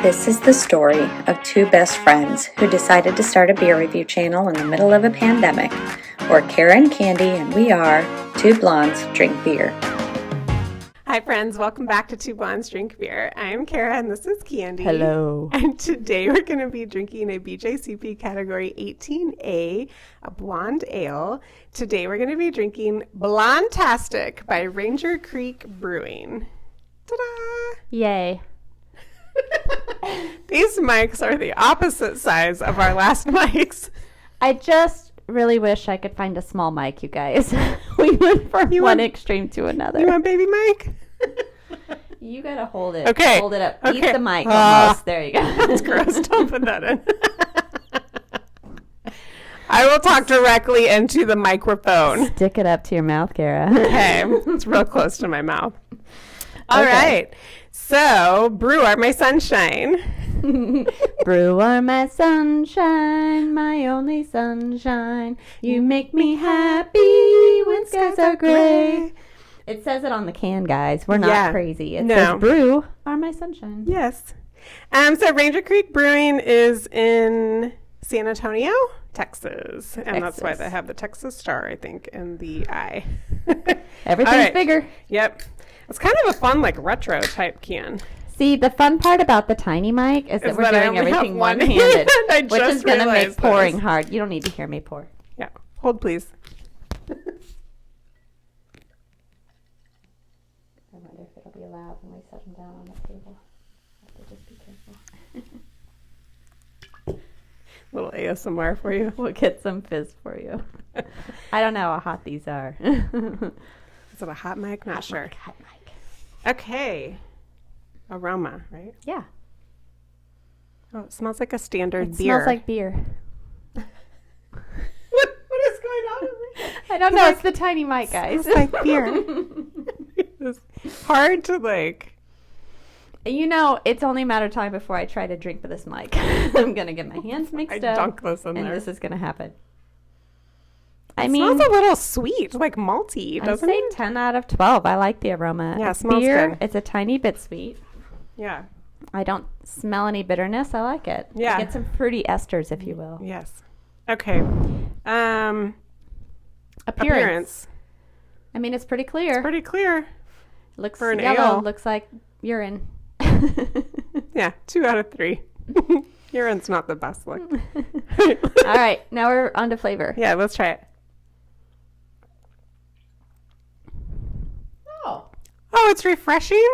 This is the story of two best friends who decided to start a beer review channel in the middle of a pandemic. We're Kara and Candy, and we are Two Blondes Drink Beer. Hi friends, welcome back to Two Blondes Drink Beer. I'm Kara and this is Candy. Hello. And today we're going to be drinking a BJCP Category 18A, a blonde ale. Today we're going to be drinking Blontastic by Ranger Creek Brewing. Ta-da! Yay. These mics are the opposite size of our last mics. I just really wish I could find a small mic, you guys. We went from one extreme to another. You want baby mic? You gotta hold it. Okay. Hold it up. Okay. Eat the mic almost. There you go. That's gross. Don't put that in. I will talk directly into the microphone. Stick it up to your mouth, Kara. Okay. It's real close to my mouth. All right. So, Brew Are My Sunshine. Brew are my sunshine, my only sunshine. You make me happy when skies are gray. It says it on the can, guys. We're not crazy. It says brew are my sunshine. Yes. So Ranger Creek Brewing is in San Antonio, Texas. And that's why they have the Texas star, I think, in the eye. Everything's bigger. Yep. It's kind of a fun, like, retro type can. See, the fun part about the tiny mic is that we're doing everything one-handed, which is going to make pouring hard. You don't need to hear me pour. Yeah. Hold, please. I wonder if it'll be loud when we set them down on the table. I have to just be careful. Little ASMR for you. We'll get some fizz for you. I don't know how hot these are. Is it a hot mic? Not sure. Hot mic. Okay. Aroma, right? Yeah. Oh, it smells like a standard It beer. smells like beer. What is going on with me? I don't know. It's the tiny mic, guys. It's like beer. It's hard to like. You know, it's only a matter of time before I try to drink with this mic. I'm going to get my hands mixed up. Dunk this in and there. this is going to happen. It smells a little sweet, like malty, doesn't I'd it? say 10 out of 12. I like the aroma. Yeah, it It's smells beer. good. It's a tiny bit sweet. Yeah. I don't smell any bitterness. I like it. Yeah. Get some fruity esters, if you will. Yes. Okay. Appearance. I mean, it's pretty clear. It's pretty clear. Looks for an yellow. ale. Looks like urine. Yeah, 2 out of 3. Urine's not the best look. All right. Now we're on to flavor. Yeah, let's try it. Oh, it's refreshing.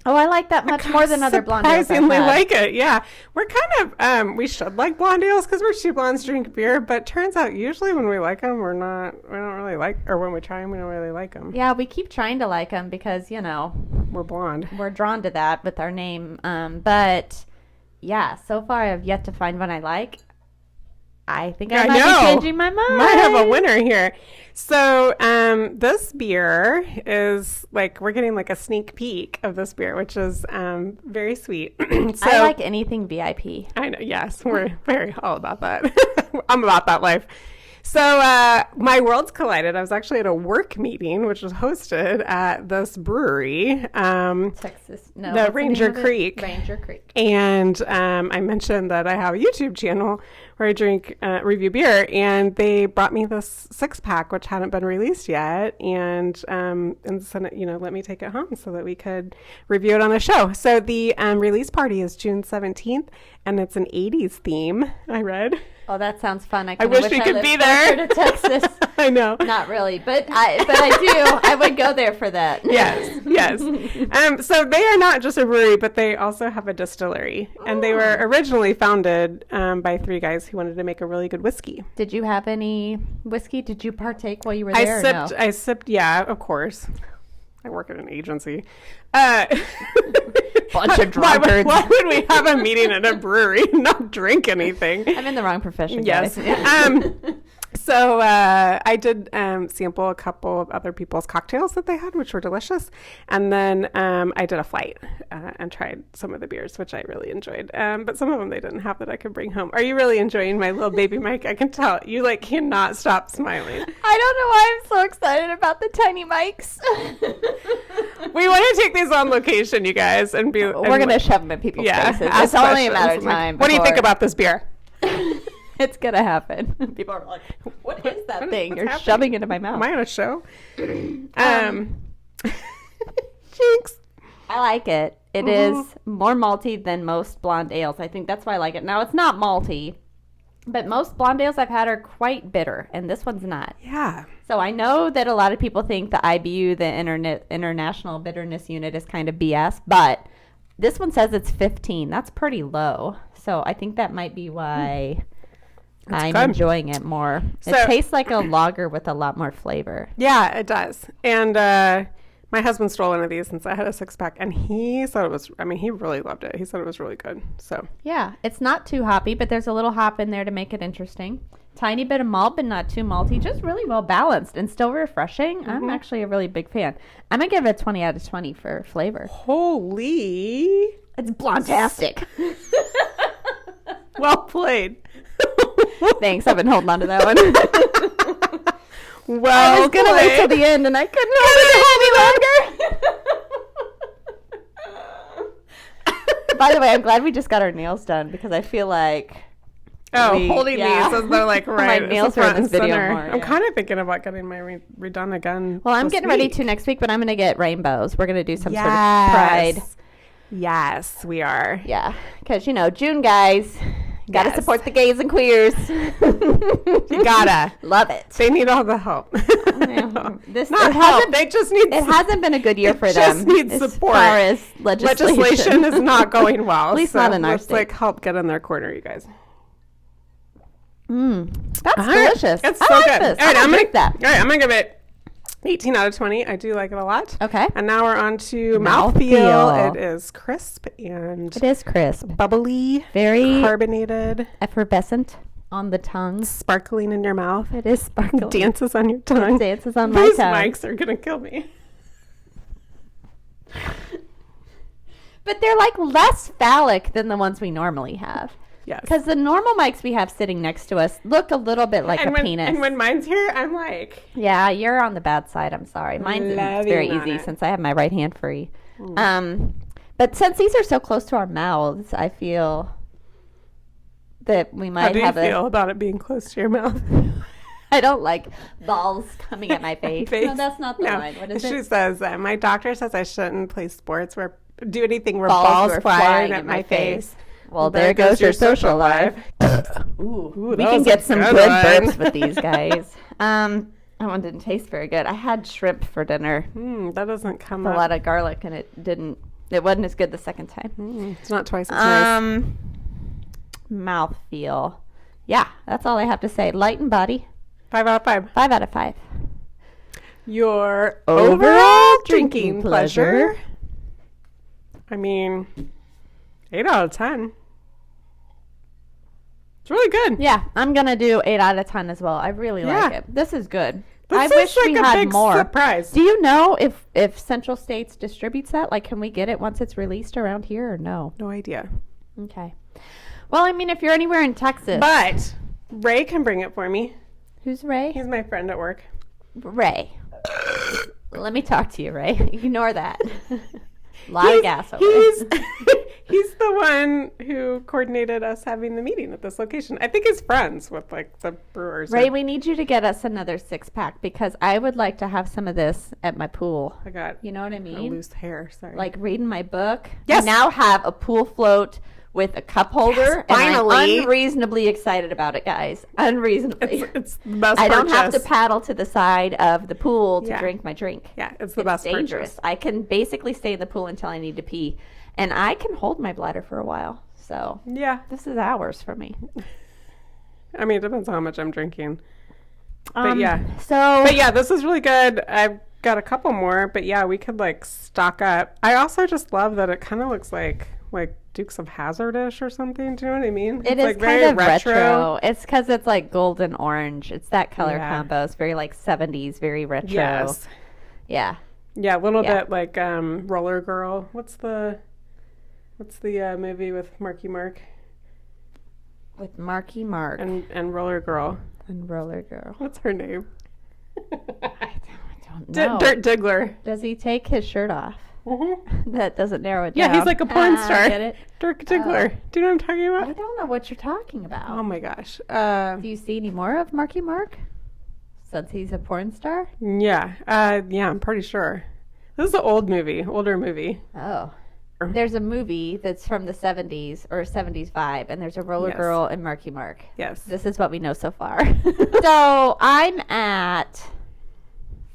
Oh, I like that much more than other blonde ales I've Surprisingly had. like it, yeah. We're kind of, we should like blonde ales because we're two blondes drink beer, but turns out usually when we like them, we don't really like, or when we try them, we don't really like them. Yeah, we keep trying to like them because, you know, We're blonde. we're drawn to that with our name. But, yeah, so far I've yet to find one I like. I think I might be changing my mind. Might have a winner here. So this beer is like, we're getting like a sneak peek of this beer, which is very sweet. So, I like anything VIP. I know, yes, we're very all about that. I'm about that life. So my worlds collided. I was actually at a work meeting, which was hosted at this brewery. Texas. No. The what's Ranger name of it? Creek. Ranger Creek. And I mentioned that I have a YouTube channel where I drink, review beer, and they brought me this 6-pack, which hadn't been released yet, and sent it, let me take it home so that we could review it on the show. So the release party is June 17th, and it's an 80s theme, I read. Oh, that sounds fun. I wish we could be there. To Texas. I know. Not really, but I do. I would go there for that. Yes. So they are not just a brewery, but they also have a distillery. And they were originally founded by 3 guys who wanted to make a really good whiskey. Did you have any whiskey? Did you partake while you were there? I sipped, yeah, of course. I work at an agency. Bunch of drunkards. Why would we have a meeting at a brewery and not drink anything? I'm in the wrong profession, Yes. guys. So So I did sample a couple of other people's cocktails that they had, which were delicious. And then I did a flight and tried some of the beers, which I really enjoyed. But some of them they didn't have that I could bring home. Are you really enjoying my little baby mic? I can tell. You like cannot stop smiling. I don't know why I'm so excited about the tiny mics. We want to take these on location, you guys, and be. We're going to shove them in people's faces. It's only a matter of time. What do you think about this beer? It's going to happen. People are like, what is that thing? You're happening? shoving it in my mouth. Am I on a show? Jinx. I like it. It is more malty than most blonde ales. I think that's why I like it. Now, it's not malty, but most blonde ales I've had are quite bitter, and this one's not. Yeah. So I know that a lot of people think the IBU, the International Bitterness Unit, is kind of BS, but this one says it's 15. That's pretty low. So I think that might be why I'm good. enjoying it more. So- It tastes like a lager with a lot more flavor. Yeah, it does. And my husband stole one of these since I had a 6-pack, and he said it was, he really loved it. He said it was really good. So, Yeah, it's not too hoppy, but there's a little hop in there to make it interesting. Tiny bit of malt, but not too malty. Just really well balanced and still refreshing. I'm actually a really big fan. I'm going to give it a 20 out of 20 for flavor. holy. It's blontastic. Well played. Thanks. I've been holding on to that one. Well I was going to wait till the end, and I couldn't hold it any longer. By the way, I'm glad we just got our nails done because I feel like... holding these as though like right. My nails are in this video more. I'm kind of thinking about getting my redone again. Well, I'm this getting ready week. to next week, but I'm going to get rainbows. We're going to do some sort of pride. Yes, we are. Yeah, because, June, guys. Got to Yes. support the gays and queers. You gotta. Love it. They need all the help. This Not it help. hasn't, They just need. it hasn't been a good year for It them. just needs as support. far as Legislation is not going well. At least not in our let's state. like help get in their corner, you guys. That's All right. delicious. It's I so like good. this. All right, I'm I'm gonna gonna drink that. All right, I'm gonna give it 18 out of 20. I do like it a lot. Okay. And now we're on to Mouthfeel. mouthfeel. It is crisp and It is crisp. bubbly, Very carbonated, effervescent on the tongue. sparkling in your mouth. It is sparkling. Dances on your tongue. Dances on my These tongue. mics are gonna kill me. But they're like less phallic than the ones we normally have. Yes. Because the normal mics we have sitting next to us look a little bit like a penis. And when mine's here, I'm like, Yeah, you're on the bad side. I'm sorry. Mine's Loving very on easy it. since I have my right hand free. But since these are so close to our mouths, I feel that we how might do you have feel about it being close to your mouth? I don't like balls coming at my face. No, that's not the No. line. What is She it? says, my doctor says I shouldn't play sports where do anything where Balls balls were flying at my face. Well, there goes your social life. Ooh, We that can was get a some good good one. burps with these guys. That one didn't taste very good. I had shrimp for dinner. That doesn't come A up. lot of garlic, and it wasn't as good the second time. It's not twice as nice. Mouthfeel. Yeah, that's all I have to say. Light and body. 5 out of 5. 5 out of 5. Your Overall overall drinking drinking pleasure. pleasure. 8 out of 10. It's really good. Yeah, I'm gonna do 8 out of 10 as well. I really like Yeah. it. This is good. This I is wish like we a had big more. surprise. Do you know if Central States distributes that? Like, can we get it once it's released around here or no? No idea. Okay. Well, I mean, if you're anywhere in Texas, But Ray can bring it for me. who's Ray? He's my friend at work. Ray. Let me talk to you, Ray. Ignore that. Lot of gas over there. He's the one who coordinated us having the meeting at this location. I think he's friends with like the brewers. Ray, we need you to get us another 6-pack because I would like to have some of this at my pool. I got You know what I a mean? loose hair. Sorry. Like reading my book. Yes. I now have a pool float with a cup holder. finally. And I'm unreasonably excited about it, guys. Unreasonably. it's the best. I don't have to purchase. paddle to the side of the pool to Yeah. drink my drink. Yeah, it's the It's best dangerous. purchase. I can basically stay in the pool until I need to pee. And I can hold my bladder for a while. So Yeah, this is hours for me. I mean it depends on how much I'm drinking. But yeah, So but yeah, this is really good. I've got a couple more, but yeah, we could like stock up. I also just love that it kind of looks like like Dukes of Hazzardish or something. Do you know what I mean? It It's is like kind very of retro. It's because it's like gold and orange. It's that color Yeah. combo. It's very like 70s, very retro. Yes. Yeah. Yeah, a little Yeah. bit like Roller Girl. What's the movie with Marky Mark With Marky Mark and Roller Girl? and Roller Girl. What's her name? I don't know. Dirt Diggler. Does he take his shirt off? That doesn't narrow it down. Yeah, he's like a porn star. Get it? Dirk Diggler. Do you know what I'm talking I about? don't know what you're talking about. Oh my gosh. Do you see any more of Marky Mark? Since he's a porn star? Yeah. Yeah, I'm pretty sure. This is an older movie. Oh. There's a movie that's from the 70s or 70s vibe, and there's a Roller Yes. Girl and Marky Mark. Yes. This is what we know so far. So I'm at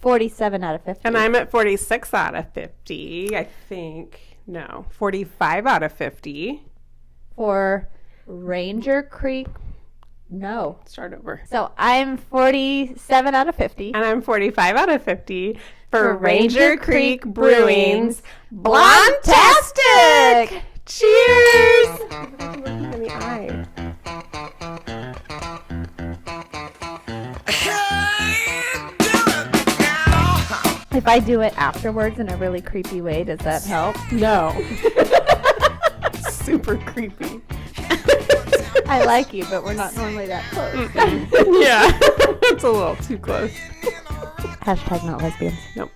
47 out of 50. And I'm at 46 out of 50, I think. No, 45 out of 50. For Ranger Creek. No. Start over. So I'm 47 out of 50. And I'm 45 out of 50 for For Ranger Creek Brewing's Blontastic! Cheers! Look in the eye. If I do it afterwards in a really creepy way, does that help? No. Super creepy. I like you, but we're not normally that close. Yeah. It's a little too close. Hashtag not lesbians. Nope.